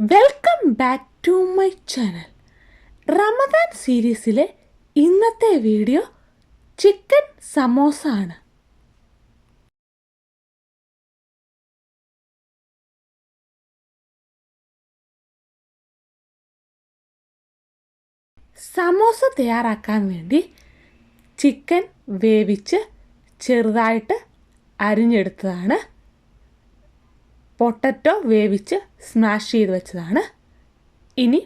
Welcome back to my channel. Ramadan സീരീസിലെ ഇന്നത്തെ video chicken samosa ആണ്. സമോസ തയ്യാറാക്കാൻ വേണ്ടി ചിക്കൻ വേവിച്ച് ചെറുതായിട്ട് അരിഞ്ഞെടുത്തതാണ്. പൊട്ടറ്റോ വേവിച്ച് സ്മാഷ് ചെയ്ത് വെച്ചതാണ്. ഇനി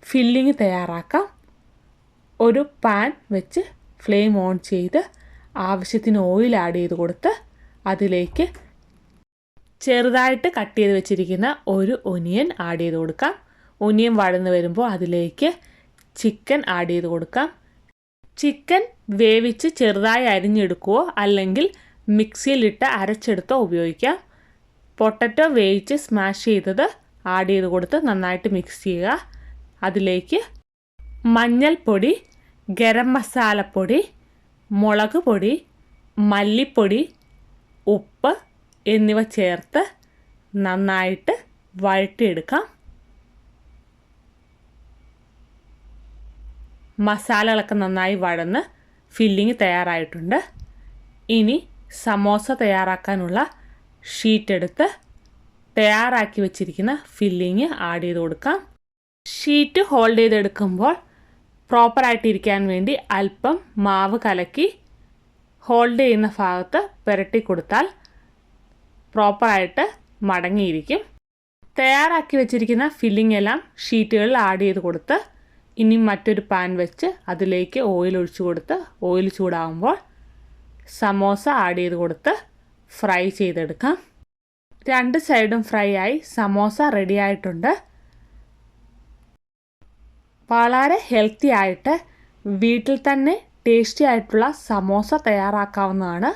ഫില്ലിങ് തയ്യാറാക്കാം. ഒരു പാൻ വെച്ച് ഫ്ലെയിം ഓൺ ചെയ്ത് ആവശ്യത്തിന് ഓയിൽ ആഡ് ചെയ്ത് കൊടുത്ത് അതിലേക്ക് ചെറുതായിട്ട് കട്ട് ചെയ്ത് വെച്ചിരിക്കുന്ന ഒരു ഒനിയൻ ആഡ് ചെയ്ത് കൊടുക്കാം. ഒനിയൻ വഴന്ന് വരുമ്പോൾ അതിലേക്ക് ചിക്കൻ ആഡ് ചെയ്ത് കൊടുക്കാം. ചിക്കൻ വേവിച്ച് ചെറുതായി അരിഞ്ഞെടുക്കുകയോ അല്ലെങ്കിൽ മിക്സിയിലിട്ട് അരച്ചെടുത്തോ ഉപയോഗിക്കാം. പൊട്ടറ്റോ വേവിച്ച് സ്മാഷ് ചെയ്തത് ആഡ് ചെയ്ത് കൊടുത്ത് നന്നായിട്ട് മിക്സ് ചെയ്യുക. അതിലേക്ക് മഞ്ഞൾപ്പൊടി, ഗരം മസാലപ്പൊടി, മുളക് പൊടി, മല്ലിപ്പൊടി, ഉപ്പ് എന്നിവ ചേർത്ത് നന്നായിട്ട് വഴറ്റിയെടുക്കാം. മസാലകളൊക്കെ നന്നായി വഴന്ന് ഫില്ലിങ് തയ്യാറായിട്ടുണ്ട്. ഇനി സമോസ തയ്യാറാക്കാനുള്ള ഷീറ്റ് എടുത്ത് തയ്യാറാക്കി വെച്ചിരിക്കുന്ന ഫില്ലിങ് ആഡ് ചെയ്ത് കൊടുക്കാം. ഷീറ്റ് ഹോൾഡ് ചെയ്തെടുക്കുമ്പോൾ പ്രോപ്പറായിട്ടിരിക്കാൻ വേണ്ടി അല്പം മാവ് കലക്കി ഹോൾഡ് ചെയ്യുന്ന ഭാഗത്ത് പുരട്ടി കൊടുത്താൽ പ്രോപ്പറായിട്ട് മടങ്ങിയിരിക്കും. തയ്യാറാക്കി വെച്ചിരിക്കുന്ന ഫില്ലിംഗ് എല്ലാം ഷീറ്റുകളിൽ ആഡ് ചെയ്ത് കൊടുത്ത് ഇനി മറ്റൊരു പാൻ വെച്ച് അതിലേക്ക് ഓയിൽ ഒഴിച്ചു കൊടുത്ത് ഓയിൽ ചൂടാകുമ്പോൾ സമോസ ആഡ് ചെയ്ത് കൊടുത്ത് ഫ്രൈ ചെയ്തെടുക്കാം. രണ്ട് സൈഡും ഫ്രൈ ആയി സമോസ റെഡി ആയിട്ടുണ്ട്. വളരെ ഹെൽത്തി ആയിട്ട് വീട്ടിൽ തന്നെ ടേസ്റ്റി ആയിട്ടുള്ള സമോസ തയ്യാറാക്കാവുന്നതാണ്.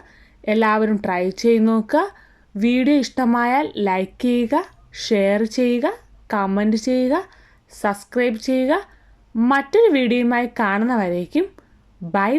എല്ലാവരും ട്രൈ ചെയ്ത് നോക്കുക. വീഡിയോ ഇഷ്ടമായാൽ ലൈക്ക് ചെയ്യുക, ഷെയർ ചെയ്യുക, കമൻറ്റ് ചെയ്യുക, സബ്സ്ക്രൈബ് ചെയ്യുക. മറ്റൊരു വീഡിയോയുമായി കാണുന്നവരേക്കും ബൈ.